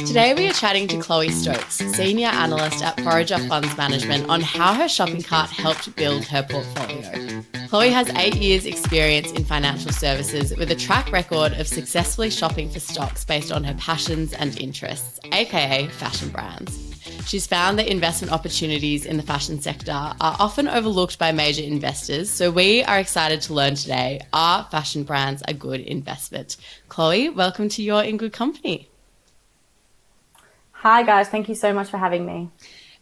Today we are chatting to Chloe Stokes, Senior Analyst at Forager Funds Management, on how her shopping cart helped build her portfolio. Chloe has 8 years' experience in financial services with a track record of successfully shopping for stocks based on her passions and interests, aka fashion brands. She's found that investment opportunities in the fashion sector are often overlooked by major investors, so we are excited to learn today, are fashion brands a good investment? Chloe, welcome to You're in Good Company. Hi guys, thank you so much for having me.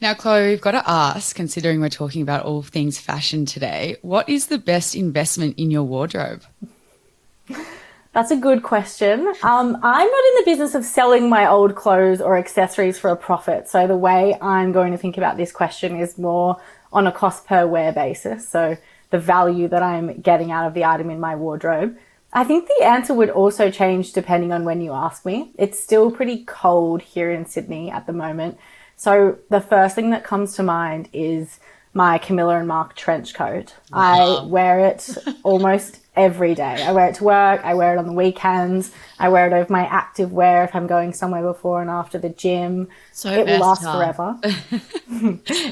Now, Chloe, we've got to ask, considering we're talking about all things fashion today, what is the best investment in your wardrobe? That's a good question. I'm not in the business of selling my old clothes or accessories for a profit. So the way I'm going to think about this question is more on a cost per wear basis. So the value that I'm getting out of the item in my wardrobe. I think the answer would also change depending on when you ask me. It's still pretty cold here in Sydney at the moment. So the first thing that comes to mind is my Camilla and Mark trench coat. I wear it almost every day. I wear it to work. I wear it on the weekends. I wear it over my active wear if I'm going somewhere before and after the gym. So it will last forever.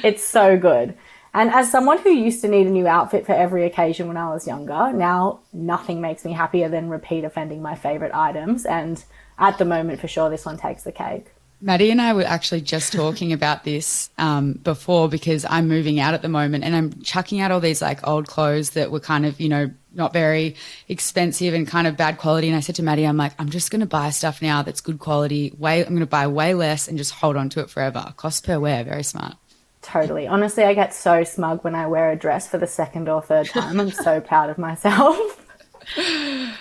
It's so good. And as someone who used to need a new outfit for every occasion when I was younger, now nothing makes me happier than repeat offending my favorite items. And at the moment, for sure, this one takes the cake. Maddie and I were actually just talking about this before, because I'm moving out at the moment and I'm chucking out all these like old clothes that were kind of, not very expensive and kind of bad quality. And I said to Maddie, I'm like, I'm just going to buy stuff now that's good quality. I'm going to buy way less and just hold on to it forever. Cost per wear, very smart. Totally. Honestly, I get so smug when I wear a dress for the second or third time. I'm so proud of myself.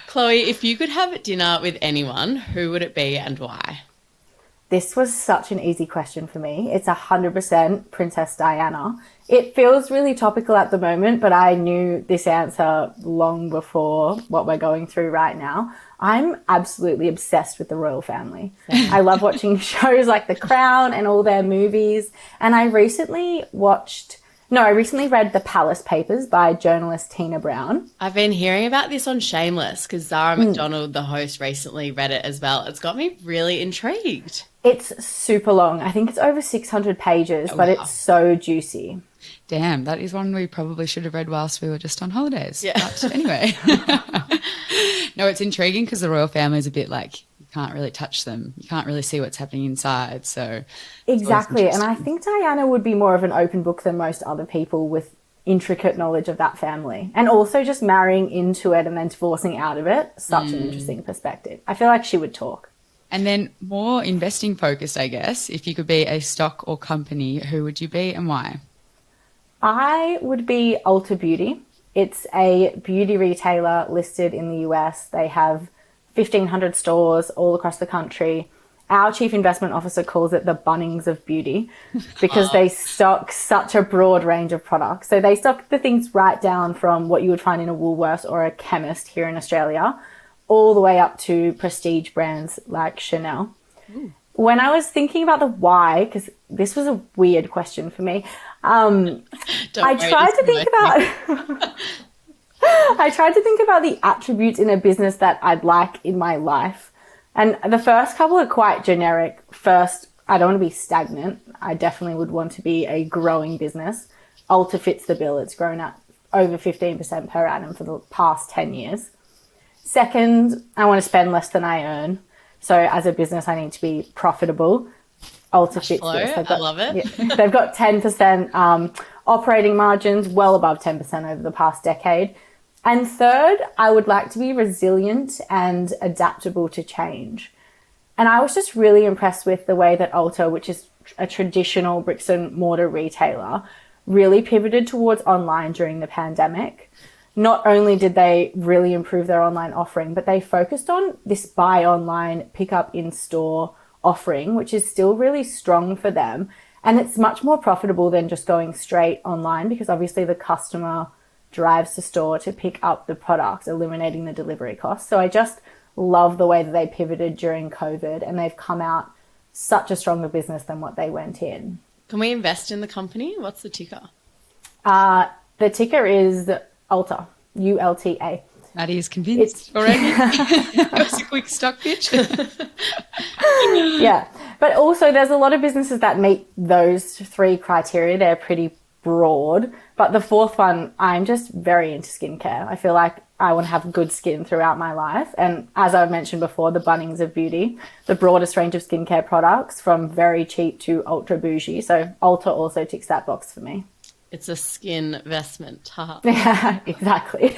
Chloe, if you could have dinner with anyone, who would it be and why? This was such an easy question for me. It's 100% Princess Diana. It feels really topical at the moment, but I knew this answer long before what we're going through right now. I'm absolutely obsessed with the royal family. I love watching shows like The Crown and all their movies. And I recently read The Palace Papers by journalist Tina Brown. I've been hearing about this on Shameless because Zara McDonald, the host, recently read it as well. It's got me really intrigued. It's super long. I think it's over 600 pages, but it's so juicy. Damn, that is one we probably should have read whilst we were just on holidays. Yeah. But anyway. No, it's intriguing because the royal family is a bit like, you can't really touch them. You can't really see what's happening inside. So exactly. And I think Diana would be more of an open book than most other people with intricate knowledge of that family. And also just marrying into it and then divorcing out of it. Such an interesting perspective. I feel like she would talk. And then more investing focused, I guess. If you could be a stock or company, who would you be and why? I would be Ulta Beauty. It's a beauty retailer listed in the US. They have 1,500 stores all across the country. Our chief investment officer calls it the Bunnings of beauty because they stock such a broad range of products. So they stock the things right down from what you would find in a Woolworths or a chemist here in Australia, all the way up to prestige brands like Chanel. Ooh. When I was thinking about the why, because this was a weird question for me, I tried to think about the attributes in a business that I'd like in my life. And the first couple are quite generic. First, I don't want to be stagnant. I definitely would want to be a growing business. Ulta fits the bill. It's grown at over 15% per annum for the past 10 years. Second, I want to spend less than I earn. So as a business, I need to be profitable. Ulta fits this. I love it. Yeah, they've got 10% operating margins, well above 10% over the past decade. And third, I would like to be resilient and adaptable to change. And I was just really impressed with the way that Ulta, which is a traditional bricks and mortar retailer, really pivoted towards online during the pandemic. Not only did they really improve their online offering, but they focused on this buy online, pick up in store offering, which is still really strong for them. And it's much more profitable than just going straight online because obviously the customer drives to store to pick up the product, eliminating the delivery costs. So I just love the way that they pivoted during COVID and they've come out such a stronger business than what they went in. Can we invest in the company? What's the ticker? The ticker is Ulta, ULTA. Maddie is convinced already. That was a quick stock pitch. Yeah. But also there's a lot of businesses that meet those three criteria. They're pretty broad. But the fourth one, I'm just very into skincare. I feel like I want to have good skin throughout my life. And as I've mentioned before, the Bunnings of beauty, the broadest range of skincare products from very cheap to ultra bougie. So Ulta also ticks that box for me. It's a skin investment. Yeah, exactly.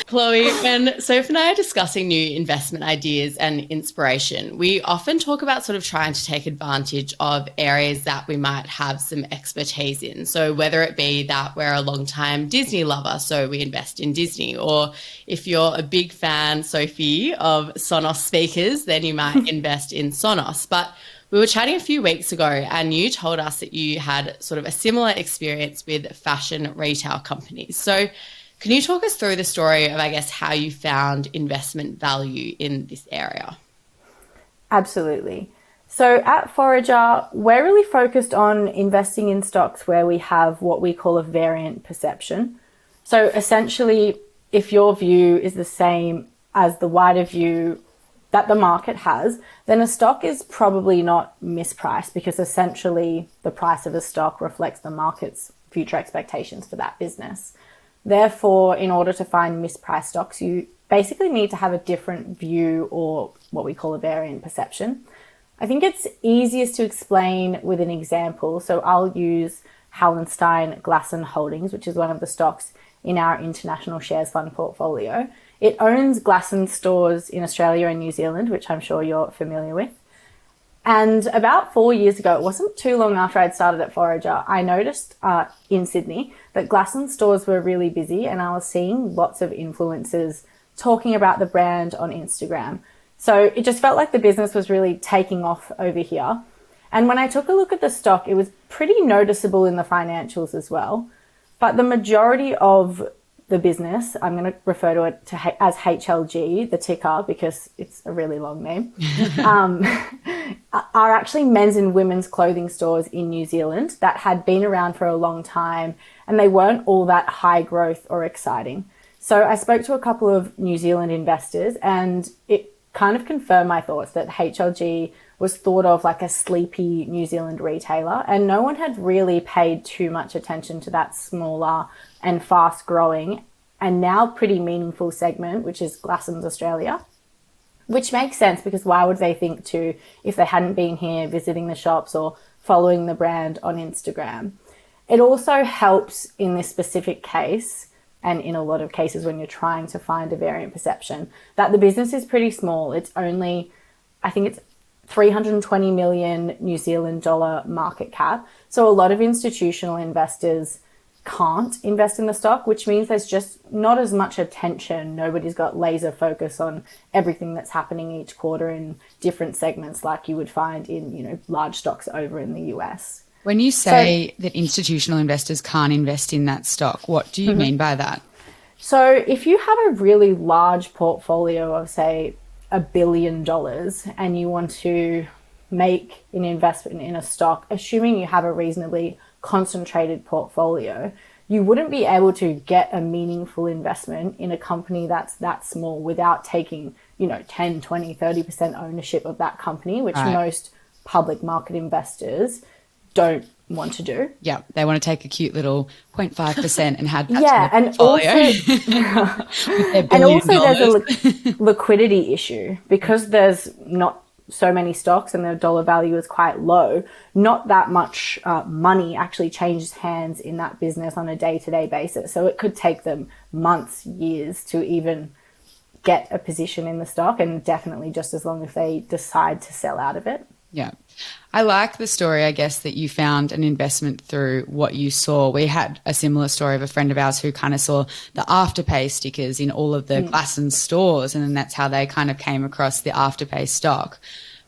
Chloe, when Soph and I are discussing new investment ideas and inspiration, we often talk about sort of trying to take advantage of areas that we might have some expertise in. So whether it be that we're a long-time Disney lover, so we invest in Disney, or if you're a big fan, Sophie, of Sonos speakers, then you might invest in Sonos. But we were chatting a few weeks ago and you told us that you had sort of a similar experience with fashion retail companies. So can you talk us through the story of, I guess, how you found investment value in this area? Absolutely. So at Forager, we're really focused on investing in stocks where we have what we call a variant perception. So essentially, if your view is the same as the wider view that the market has, then a stock is probably not mispriced because essentially the price of a stock reflects the market's future expectations for that business. Therefore, in order to find mispriced stocks, you basically need to have a different view or what we call a variant perception. I think it's easiest to explain with an example. So I'll use Hallenstein Glasson Holdings, which is one of the stocks in our international shares fund portfolio. It owns Glasson stores in Australia and New Zealand, which I'm sure you're familiar with. And about 4 years ago, it wasn't too long after I'd started at Forager, I noticed in Sydney that Glasson stores were really busy and I was seeing lots of influencers talking about the brand on Instagram. So it just felt like the business was really taking off over here. And when I took a look at the stock, it was pretty noticeable in the financials as well. But the majority of the business, I'm going to refer to it as HLG, the ticker, because it's a really long name, are actually men's and women's clothing stores in New Zealand that had been around for a long time and they weren't all that high growth or exciting. So I spoke to a couple of New Zealand investors and it kind of confirmed my thoughts that HLG was thought of like a sleepy New Zealand retailer and no one had really paid too much attention to that smaller and fast growing and now pretty meaningful segment, which is Glassons Australia, which makes sense because why would they think to if they hadn't been here visiting the shops or following the brand on Instagram? It also helps in this specific case and in a lot of cases when you're trying to find a variant perception that the business is pretty small. It's only, I think it's 320 million New Zealand dollar market cap. So a lot of institutional investors can't invest in the stock, which means there's just not as much attention. Nobody's got laser focus on everything that's happening each quarter in different segments like you would find in, large stocks over in the US. When you say that institutional investors can't invest in that stock, what do you mean by that? So if you have a really large portfolio of, say, $1 billion and you want to make an investment in a stock, assuming you have a reasonably concentrated portfolio, you wouldn't be able to get a meaningful investment in a company that's that small without taking, 10, 20, 30% ownership of that company, which most public market investors don't want to do. Yeah, they want to take a cute little 0.5% and have that and portfolio. And also there's a liquidity issue because there's not so many stocks and the dollar value is quite low. Not that much money actually changes hands in that business on a day-to-day basis. So it could take them months, years to even get a position in the stock, and definitely just as long if they decide to sell out of it. Yeah. I like the story, I guess, that you found an investment through what you saw. We had a similar story of a friend of ours who kind of saw the Afterpay stickers in all of the Glasson stores, and then that's how they kind of came across the Afterpay stock.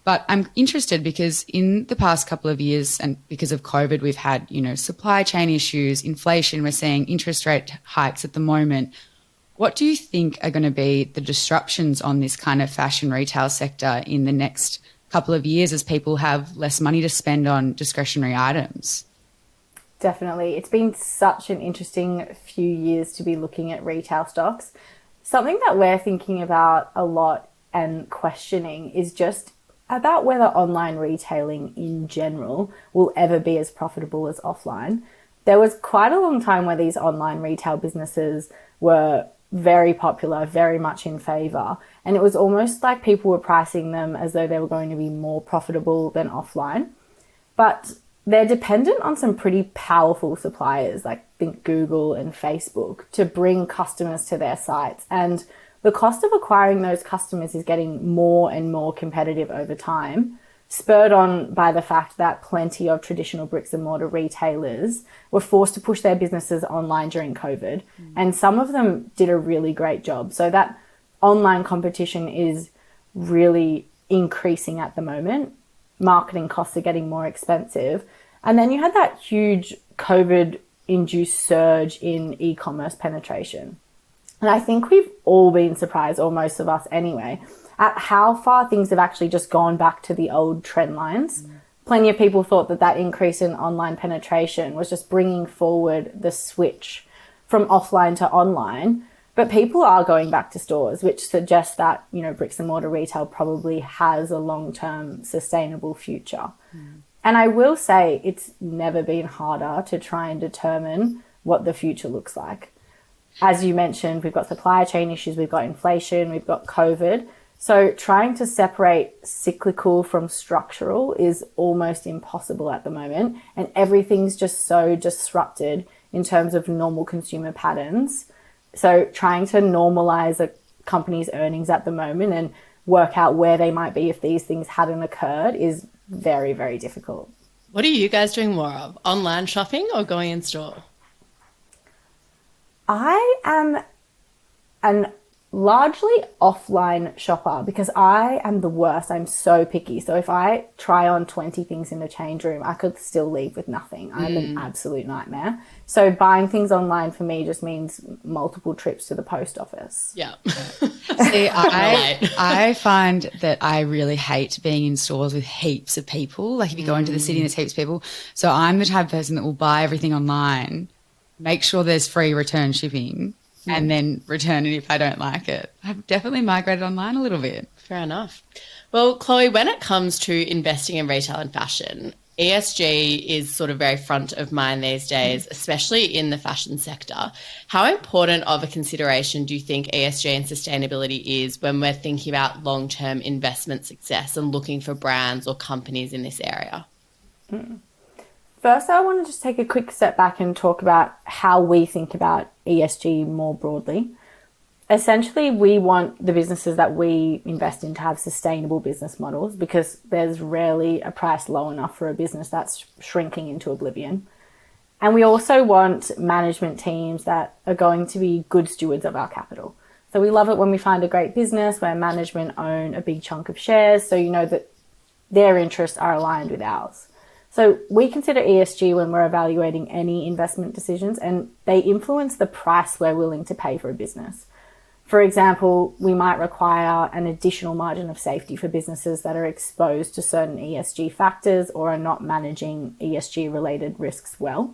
But I'm interested because in the past couple of years, and because of COVID, we've had, supply chain issues, inflation, we're seeing interest rate hikes at the moment. What do you think are going to be the disruptions on this kind of fashion retail sector in the next couple of years as people have less money to spend on discretionary items? Definitely. It's been such an interesting few years to be looking at retail stocks. Something that we're thinking about a lot and questioning is just about whether online retailing in general will ever be as profitable as offline. There was quite a long time where these online retail businesses were very popular, very much in favor. And it was almost like people were pricing them as though they were going to be more profitable than offline. But they're dependent on some pretty powerful suppliers, like think Google and Facebook, to bring customers to their sites. And the cost of acquiring those customers is getting more and more competitive over time, spurred on by the fact that plenty of traditional bricks and mortar retailers were forced to push their businesses online during COVID. And some of them did a really great job. So that online competition is really increasing at the moment. Marketing costs are getting more expensive. And then you had that huge COVID-induced surge in e-commerce penetration. And I think we've all been surprised, or most of us anyway, at how far things have actually just gone back to the old trend lines. Plenty of people thought that that increase in online penetration was just bringing forward the switch from offline to online. But people are going back to stores, which suggests that, you know, bricks and mortar retail probably has a long-term sustainable future. And I will say it's never been harder to try and determine what the future looks like. As you mentioned, we've got supply chain issues, we've got inflation, we've got COVID. So trying to separate cyclical from structural is almost impossible at the moment. And everything's just so disrupted in terms of normal consumer patterns. So trying to normalize a company's earnings at the moment and work out where they might be if these things hadn't occurred is very, very difficult. What are you guys doing more of? Online shopping or going in store? I am an largely offline shopper because I am the worst. I'm so picky. So if I try on 20 things in the change room, I could still leave with nothing. I'm an absolute nightmare. So buying things online for me just means multiple trips to the post office. Yeah. See, I find that I really hate being in stores with heaps of people. Like if you go into the city and there's heaps of people. So I'm the type of person that will buy everything online, make sure there's free return shipping, and then return it if I don't like it. I've definitely migrated online a little bit. Fair enough. Well, Chloe, when it comes to investing in retail and fashion, ESG is sort of very front of mind these days, especially in the fashion sector. How important of a consideration do you think ESG and sustainability is when we're thinking about long-term investment success and looking for brands or companies in this area? First, I want to just take a quick step back and talk about how we think about ESG more broadly. Essentially, we want the businesses that we invest in to have sustainable business models because there's rarely a price low enough for a business that's shrinking into oblivion. And we also want management teams that are going to be good stewards of our capital. So we love it when we find a great business where management own a big chunk of shares, so you know that their interests are aligned with ours. So we consider ESG when we're evaluating any investment decisions, and they influence the price we're willing to pay for a business. For example, we might require an additional margin of safety for businesses that are exposed to certain ESG factors or are not managing ESG related risks well.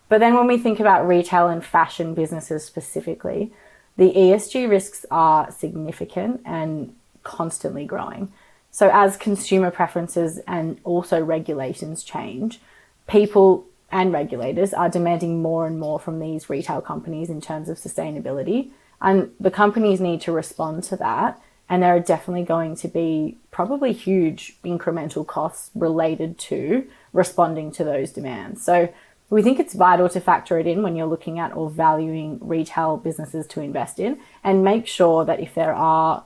But then when we think about retail and fashion businesses specifically, the ESG risks are significant and constantly growing. So as consumer preferences and also regulations change, people and regulators are demanding more and more from these retail companies in terms of sustainability. And the companies need to respond to that. And there are definitely going to be probably huge incremental costs related to responding to those demands. So we think it's vital to factor it in when you're looking at or valuing retail businesses to invest in, and make sure that if there are,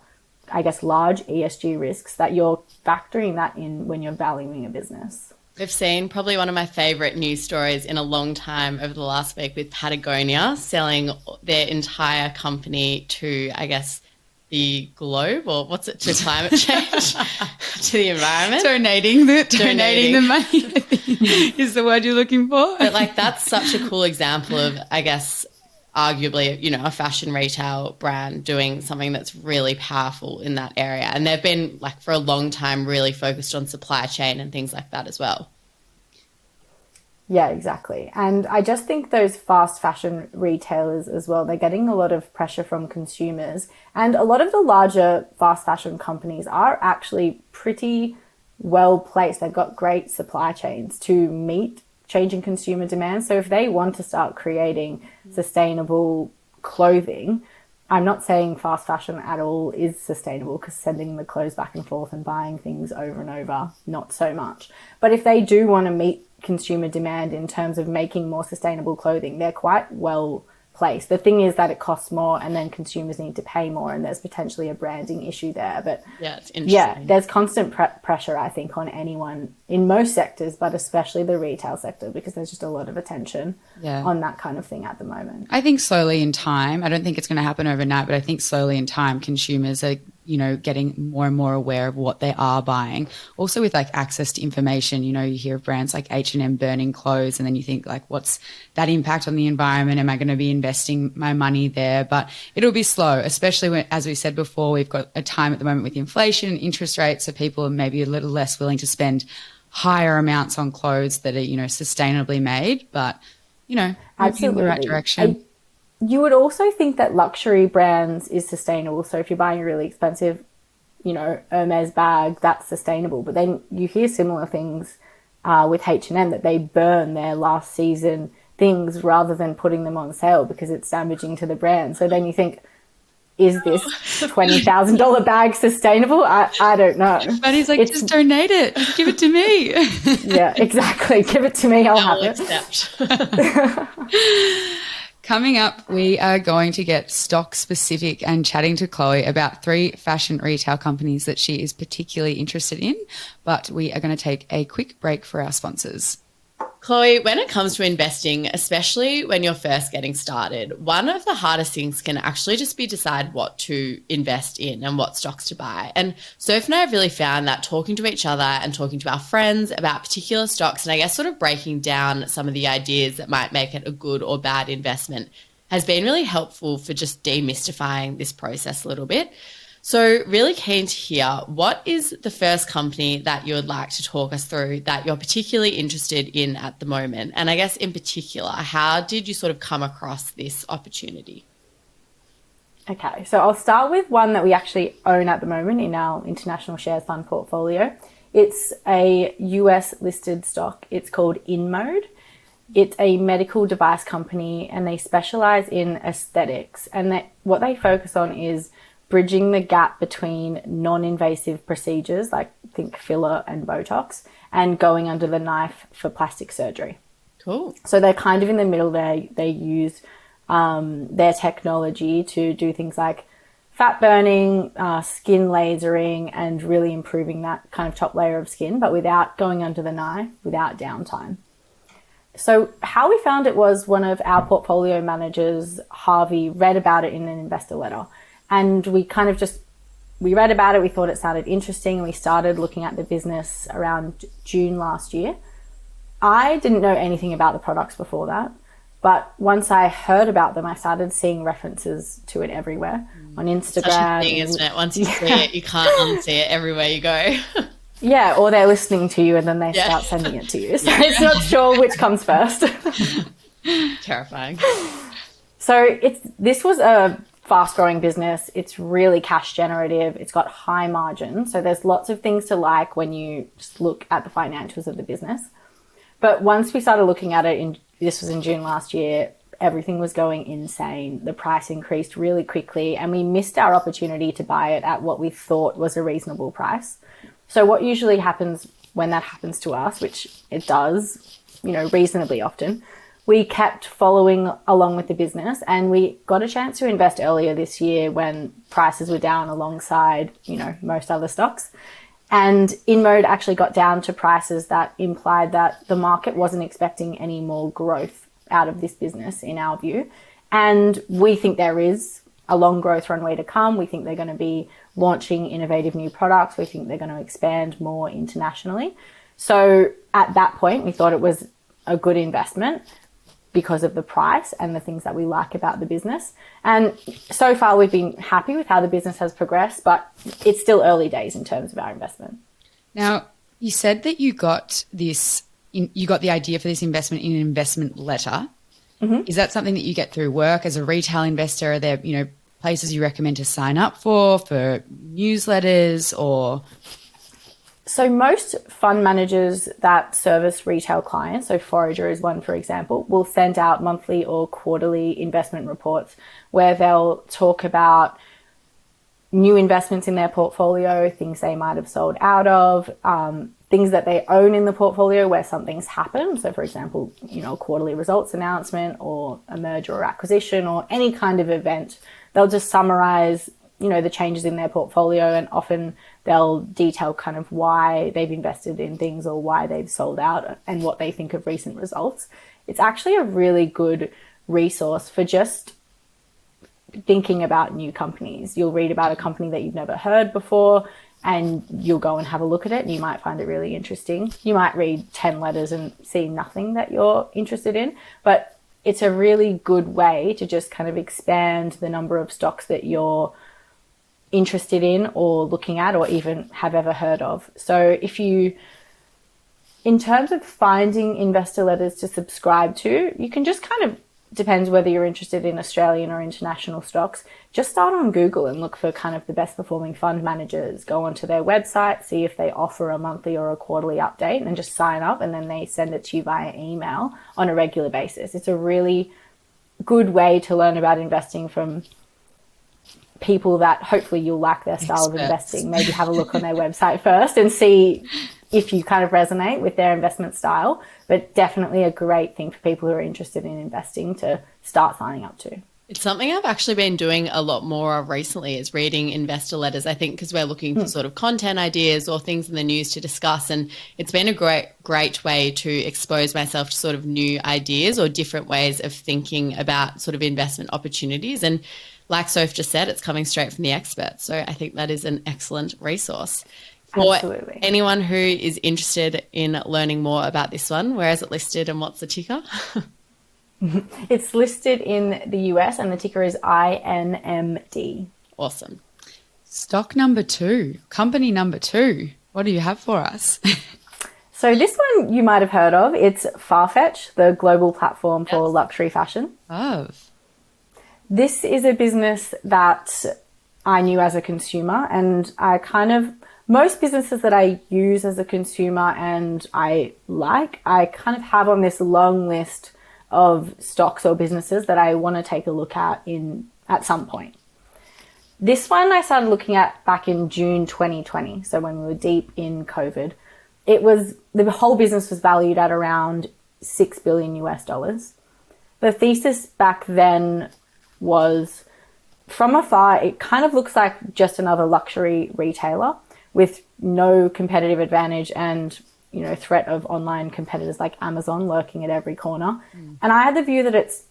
I guess, large ESG risks, that you're factoring that in when you're valuing a business. We've seen probably one of my favourite news stories in a long time over the last week with Patagonia selling their entire company to, I guess, the globe, or what's it, to climate change, to the environment. Donating the money, I think, is the word you're looking for. But like, that's such a cool example of, I guess, arguably, you know, a fashion retail brand doing something that's really powerful in that area. And they've been, like, for a long time really focused on supply chain and things like that as well. Yeah, exactly. And I just think those fast fashion retailers as well, they're getting a lot of pressure from consumers. And a lot of the larger fast fashion companies are actually pretty well placed. They've got great supply chains to meet changing consumer demand. So if they want to start creating sustainable clothing, I'm not saying fast fashion at all is sustainable, because sending the clothes back and forth and buying things over and over, not so much. But if they do want to meet consumer demand in terms of making more sustainable clothing, they're quite well placed. The thing is that it costs more, and then consumers need to pay more, and there's potentially a branding issue there. But yeah, it's interesting. There's constant pressure, I think, on anyone in most sectors, but especially the retail sector, because there's just a lot of attention on that kind of thing at the moment. I think slowly in time, I don't think it's going to happen overnight, but I think slowly in time, consumers are, getting more and more aware of what they are buying. Also with like access to information, you hear of brands like H&M burning clothes, and then you think like, what's that impact on the environment? Am I going to be investing my money there? But it'll be slow, especially when, as we said before, we've got a time at the moment with inflation and interest rates, so people are maybe a little less willing to spend higher amounts on clothes that are, sustainably made, but, moving in the right direction. You would also think that luxury brands is sustainable. So if you're buying a really expensive, Hermes bag, that's sustainable. But then you hear similar things with H&M, that they burn their last season things rather than putting them on sale because it's damaging to the brand. So then you think, is this $20,000 bag sustainable? I don't know. But he's like, just donate it. Just give it to me. Yeah, exactly. Give it to me. I'll have it. Coming up, we are going to get stock specific and chatting to Chloe about 3 fashion retail companies that she is particularly interested in. But we are going to take a quick break for our sponsors. Chloe, when it comes to investing, especially when you're first getting started, one of the hardest things can actually just be decide what to invest in and what stocks to buy. And Soph and I have really found that talking to each other and talking to our friends about particular stocks, and I guess sort of breaking down some of the ideas that might make it a good or bad investment, has been really helpful for just demystifying this process a little bit. So really keen to hear, what is the first company that you would like to talk us through that you're particularly interested in at the moment? And I guess in particular, how did you sort of come across this opportunity? Okay, so I'll start with one that we actually own at the moment in our international shares fund portfolio. It's a US listed stock. It's called Inmode. It's a medical device company, and they specialize in aesthetics. And what they focus on is bridging the gap between non-invasive procedures, like think filler and Botox, and going under the knife for plastic surgery. Cool. So they're kind of in the middle there. They use their technology to do things like fat burning, skin lasering, and really improving that kind of top layer of skin, but without going under the knife, without downtime. So how we found it was one of our portfolio managers, Harvey, read about it in an investor letter. And we read about it, we thought it sounded interesting, and we started looking at the business around June last year. I didn't know anything about the products before that, but once I heard about them, I started seeing references to it everywhere on Instagram. Such a thing, isn't it? Once you see it, you can't unsee it everywhere you go. Yeah, or they're listening to you and then they start sending it to you. So it's not sure which comes first. Terrifying. So this was a fast-growing business. It's really cash generative. It's got high margins. So there's lots of things to like when you just look at the financials of the business. But once we started looking at it, this was in June last year, everything was going insane. The price increased really quickly, and we missed our opportunity to buy it at what we thought was a reasonable price. So what usually happens when that happens to us, which it does, reasonably often, we kept following along with the business, and we got a chance to invest earlier this year when prices were down alongside, most other stocks. And Inmode actually got down to prices that implied that the market wasn't expecting any more growth out of this business, in our view. And we think there is a long growth runway to come. We think they're going to be launching innovative new products. We think they're going to expand more internationally. So at that point, we thought it was a good investment because of the price and the things that we like about the business. And so far we've been happy with how the business has progressed, but it's still early days in terms of our investment. Now, you said that you got this you got the idea for this investment in an investment letter. Mm-hmm. Is that something that you get through work as a retail investor? Are there, places you recommend to sign up for newsletters or? So most fund managers that service retail clients, so Forager is one, for example, will send out monthly or quarterly investment reports where they'll talk about new investments in their portfolio, things they might have sold out of, things that they own in the portfolio where something's happened. So for example, a quarterly results announcement or a merger or acquisition or any kind of event. They'll just summarize, the changes in their portfolio, and often they'll detail kind of why they've invested in things or why they've sold out and what they think of recent results. It's actually a really good resource for just thinking about new companies. You'll read about a company that you've never heard before and you'll go and have a look at it and you might find it really interesting. You might read 10 letters and see nothing that you're interested in, but it's a really good way to just kind of expand the number of stocks that you're interested in or looking at or even have ever heard of. So in terms of finding investor letters to subscribe to, you can just kind of, depends whether you're interested in Australian or international stocks, just start on Google and look for kind of the best performing fund managers, go onto their website, see if they offer a monthly or a quarterly update and just sign up, and then they send it to you via email on a regular basis. It's a really good way to learn about investing from people that hopefully you'll like their style of investing. Maybe have a look on their website first and see if you kind of resonate with their investment style, but definitely a great thing for people who are interested in investing to start signing up to. It's something I've actually been doing a lot more of recently, is reading investor letters, I think, because we're looking for sort of content ideas or things in the news to discuss. And it's been a great way to expose myself to sort of new ideas or different ways of thinking about sort of investment opportunities. And like Soph just said, it's coming straight from the experts. So I think that is an excellent resource. For Absolutely. anyone who is interested in learning more about this one, where is it listed and what's the ticker? It's listed in the US and the ticker is INMD. Awesome. Stock number 2, company number 2. What do you have for us? So this one you might have heard of. It's Farfetch, the global platform for luxury fashion. Love. This is a business that I knew as a consumer, and most businesses that I use as a consumer and I kind of have on this long list of stocks or businesses that I want to take a look at at some point. This one I started looking at back in June 2020, so when we were deep in COVID. The whole business was valued at around $6 billion US dollars. The thesis back then was, from afar, it kind of looks like just another luxury retailer with no competitive advantage and, threat of online competitors like Amazon lurking at every corner. And I had the view that it's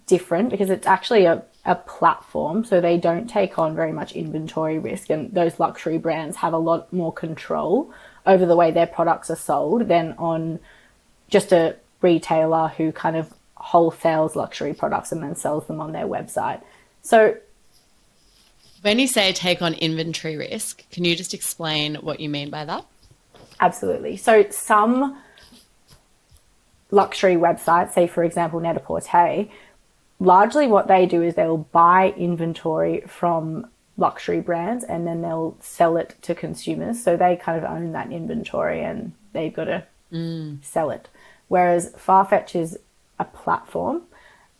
different because it's actually a platform, so they don't take on very much inventory risk, and those luxury brands have a lot more control over the way their products are sold than on just a retailer who kind of wholesales luxury products and then sells them on their website. So when you say take on inventory risk, can you just explain what you mean by that? Absolutely. So some luxury websites, say for example Net-a-Porter, largely what they do is they'll buy inventory from luxury brands and then they'll sell it to consumers. So they kind of own that inventory and they've got to sell it. Whereas Farfetch is a platform.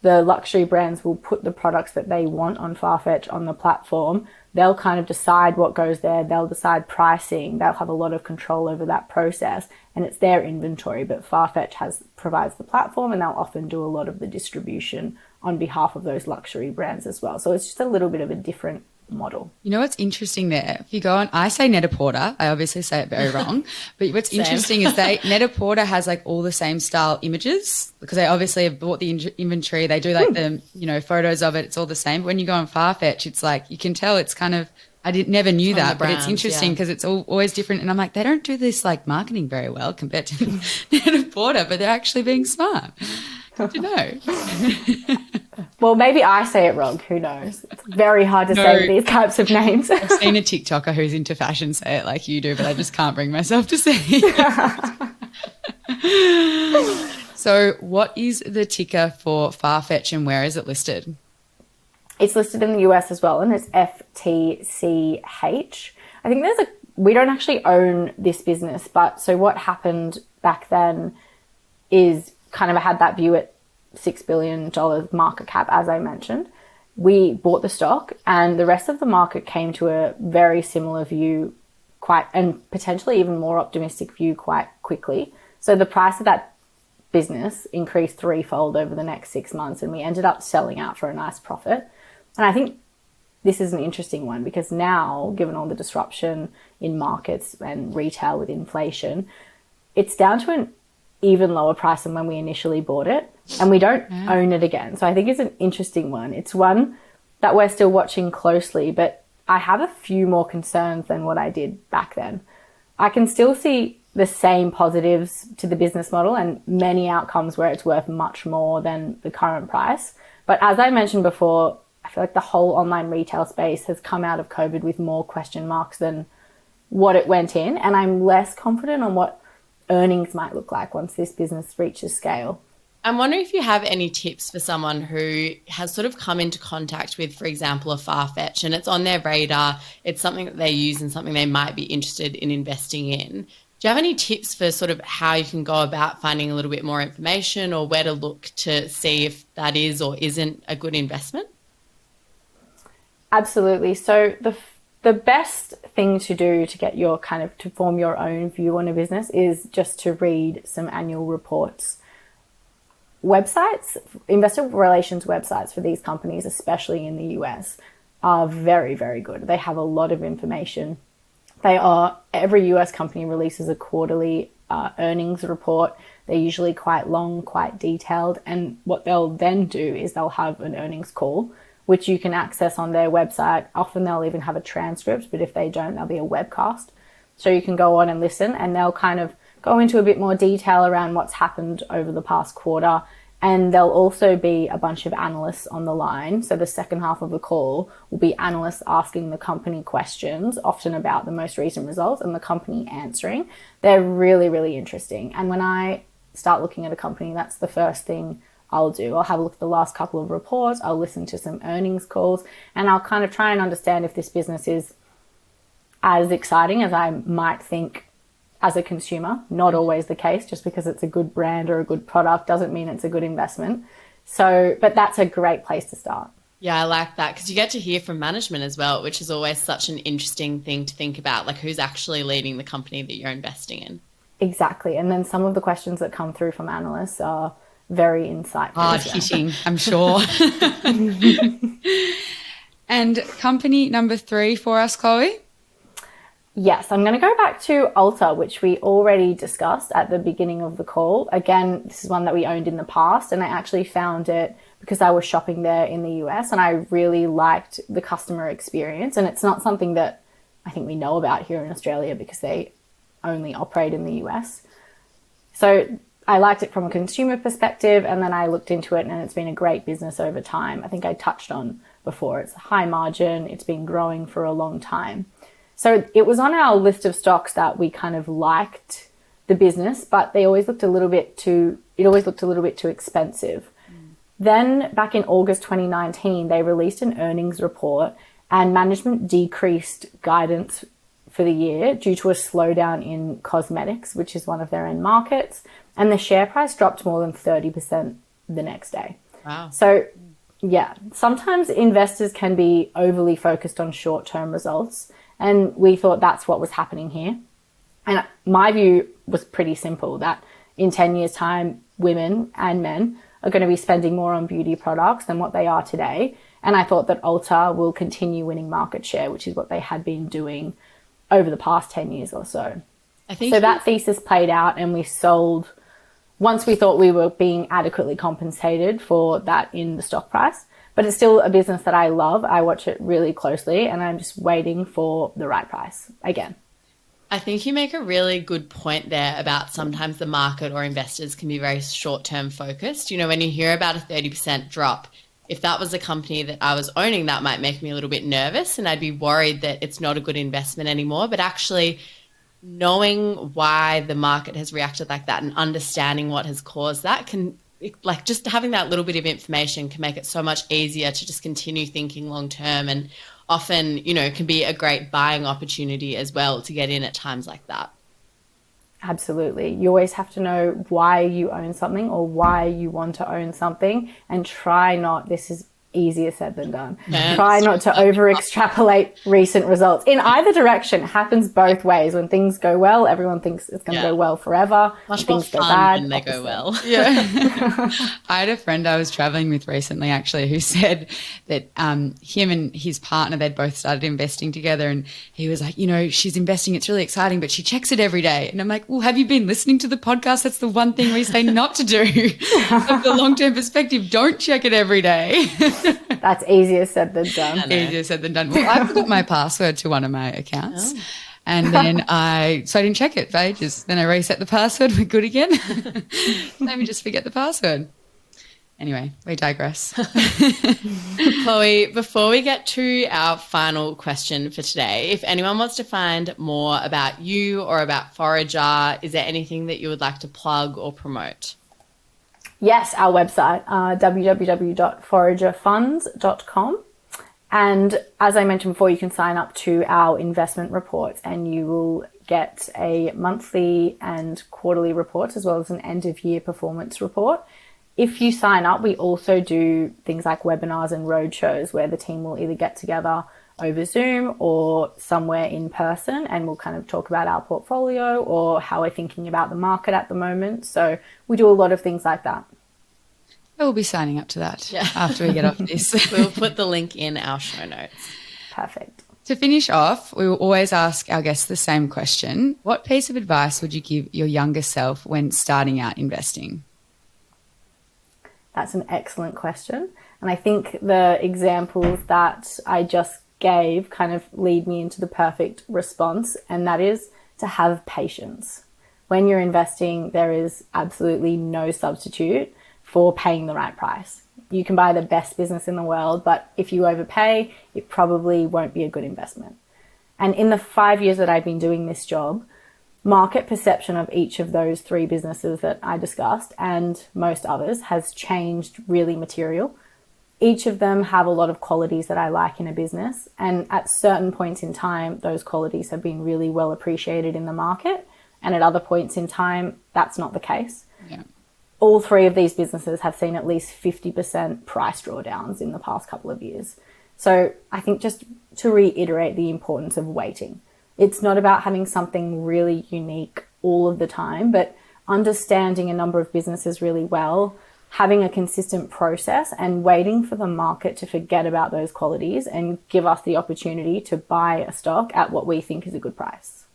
The luxury brands will put the products that they want on Farfetch on the platform. They'll kind of decide what goes there. They'll decide pricing. They'll have a lot of control over that process, and it's their inventory. But Farfetch provides the platform, and they'll often do a lot of the distribution on behalf of those luxury brands as well. So it's just a little bit of a different model. You know what's interesting there? If you go on, I say Net-a-Porter. I obviously say it very wrong. But what's interesting is Net-a-Porter has like all the same style images because they obviously have bought the inventory. They do like the, photos of it. It's all the same. But when you go on Farfetch, it's like you can tell it's kind of, never knew that, but it's interesting because it's always different. And I'm like, they don't do this like marketing very well compared to Net-a-Porter, but they're actually being smart. Good to know. Well, maybe I say it wrong. Who knows? It's very hard to say these types of names. I've seen a TikToker who's into fashion say it like you do, but I just can't bring myself to say it. So what is the ticker for Farfetch and where is it listed? It's listed in the US as well, and it's FTCH. I think we don't actually own this business, but so what happened back then is kind of I had that view at $6 billion market cap, as I mentioned. We bought the stock and the rest of the market came to a very similar view and potentially even more optimistic view quite quickly. So the price of that business increased threefold over the next 6 months and we ended up selling out for a nice profit. And I think this is an interesting one because now, given all the disruption in markets and retail with inflation, it's down to an even lower price than when we initially bought it and we don't own it again. So I think it's an interesting one. It's one that we're still watching closely, but I have a few more concerns than what I did back then. I can still see the same positives to the business model and many outcomes where it's worth much more than the current price. But as I mentioned before, I feel like the whole online retail space has come out of COVID with more question marks than what it went in. And I'm less confident on what earnings might look like once this business reaches scale. I'm wondering if you have any tips for someone who has sort of come into contact with, for example, a Farfetch and it's on their radar, it's something that they use and something they might be interested in investing in. Do you have any tips for sort of how you can go about finding a little bit more information or where to look to see if that is or isn't a good investment? Absolutely. So the best thing to do to get your to form your own view on a business is just to read some annual reports. Websites, investor relations websites for these companies, especially in the US, are very, very good. They have a lot of information. Every US company releases a quarterly earnings report. They're usually quite long, quite detailed. And what they'll then do is they'll have an earnings call, which you can access on their website. Often they'll even have a transcript, but if they don't, there'll be a webcast. So you can go on and listen and they'll kind of go into a bit more detail around what's happened over the past quarter. And there'll also be a bunch of analysts on the line. So the second half of the call will be analysts asking the company questions, often about the most recent results, and the company answering. They're really, really interesting. And when I start looking at a company, that's the first thing I'll do. I'll have a look at the last couple of reports. I'll listen to some earnings calls and I'll kind of try and understand if this business is as exciting as I might think as a consumer. Not always the case. Just because it's a good brand or a good product doesn't mean it's a good investment. So, but that's a great place to start. Yeah, I like that because you get to hear from management as well, which is always such an interesting thing to think about, like who's actually leading the company that you're investing in. Exactly. And then some of the questions that come through from analysts are very insightful. Hard hitting, I'm sure. And company number 3 for us, Chloe? Yes, I'm going to go back to Ulta, which we already discussed at the beginning of the call. Again, this is one that we owned in the past, and I actually found it because I was shopping there in the US, and I really liked the customer experience. And it's not something that I think we know about here in Australia because they only operate in the US. So I liked it from a consumer perspective, and then I looked into it, and it's been a great business over time. I think I touched on before, it's high margin, it's been growing for a long time. So it was on our list of stocks that we kind of liked the business, but it always looked a little bit too expensive. Then back in August 2019, they released an earnings report and management decreased guidance for the year due to a slowdown in cosmetics, which is one of their end markets. And the share price dropped more than 30% the next day. Wow. So yeah, sometimes investors can be overly focused on short-term results. And we thought that's what was happening here. And my view was pretty simple, that in 10 years' time, women and men are going to be spending more on beauty products than what they are today. And I thought that Ulta will continue winning market share, which is what they had been doing over the past 10 years or so. That thesis played out, and we sold once we thought we were being adequately compensated for that in the stock price. But it's still a business that I love. I watch it really closely, and I'm just waiting for the right price again. I think you make a really good point there about sometimes the market or investors can be very short-term focused. You know, when you hear about a 30% drop, if that was a company that I was owning, that might make me a little bit nervous and I'd be worried that it's not a good investment anymore. But actually, knowing why the market has reacted like that and understanding what has caused that can, like, just having that little bit of information can make it so much easier to just continue thinking long term, and often, you know, can be a great buying opportunity as well to get in at times like that. Absolutely. You always have to know why you own something or why you want to own something, and try not, this is easier said than done. Try not to over extrapolate recent results in either direction. It happens both ways. When things go well, everyone thinks it's going to go well forever. Much when more things go fun bad, when they opposite. go well. Yeah. I had a friend I was traveling with recently, actually, who said that him and his partner, they'd both started investing together, and he was like, you know, she's investing, it's really exciting, but she checks it every day. And I'm like, well, have you been listening to the podcast? That's the one thing we say not to do. From the long-term perspective, don't check it every day. That's easier said than done. Easier said than done. Well, I forgot my password to one of my accounts. Oh. And then so I didn't check it for ages. Then I reset the password. We're good again. Let me just forget the password. Anyway, we digress. Chloe, before we get to our final question for today, if anyone wants to find more about you or about Forager, is there anything that you would like to plug or promote? Yes, our website, www.foragerfunds.com. And as I mentioned before, you can sign up to our investment reports, and you will get a monthly and quarterly report, as well as an end of year performance report. If you sign up, we also do things like webinars and roadshows where the team will either get together over Zoom or somewhere in person, and we'll kind of talk about our portfolio or how we're thinking about the market at the moment. So we do a lot of things like that. I will be signing up to that after we get off this. We'll put the link in our show notes. Perfect. To finish off, we will always ask our guests the same question. What piece of advice would you give your younger self when starting out investing? That's an excellent question. And I think the examples that I just gave kind of lead me into the perfect response, and that is to have patience. When you're investing, there is absolutely no substitute for paying the right price. You can buy the best business in the world, but if you overpay, it probably won't be a good investment. And in the 5 years that I've been doing this job, market perception of each of those three businesses that I discussed and most others has changed really material. Each of them have a lot of qualities that I like in a business, and at certain points in time, those qualities have been really well appreciated in the market, and at other points in time, that's not the case. Yeah. All three of these businesses have seen at least 50% price drawdowns in the past couple of years. So I think just to reiterate the importance of waiting. It's not about having something really unique all of the time, but understanding a number of businesses really well, having a consistent process, and waiting for the market to forget about those qualities and give us the opportunity to buy a stock at what we think is a good price.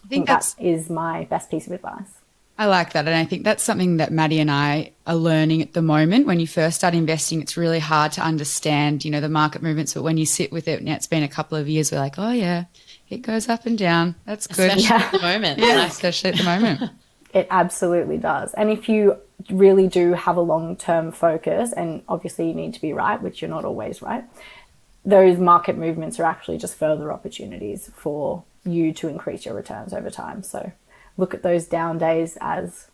I think that is my best piece of advice. I like that. And I think that's something that Maddie and I are learning at the moment. When you first start investing, it's really hard to understand, you know, the market movements. But when you sit with it, and it's been a couple of years, we're like, oh, yeah, it goes up and down. That's good. Especially at the moment. Yeah, especially at the moment. It absolutely does. And if you really do have a long-term focus, and obviously you need to be right, which you're not always right, those market movements are actually just further opportunities for you to increase your returns over time. So look at those down days as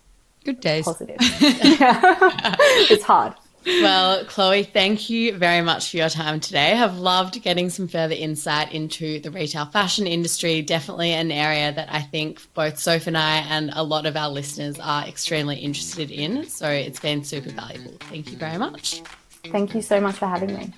good days. Positive. It's hard. Well, Chloe, thank you very much for your time today. I've loved getting some further insight into the retail fashion industry. Definitely an area that I think both Soph and I and a lot of our listeners are extremely interested in. So it's been super valuable. Thank you very much. Thank you so much for having me.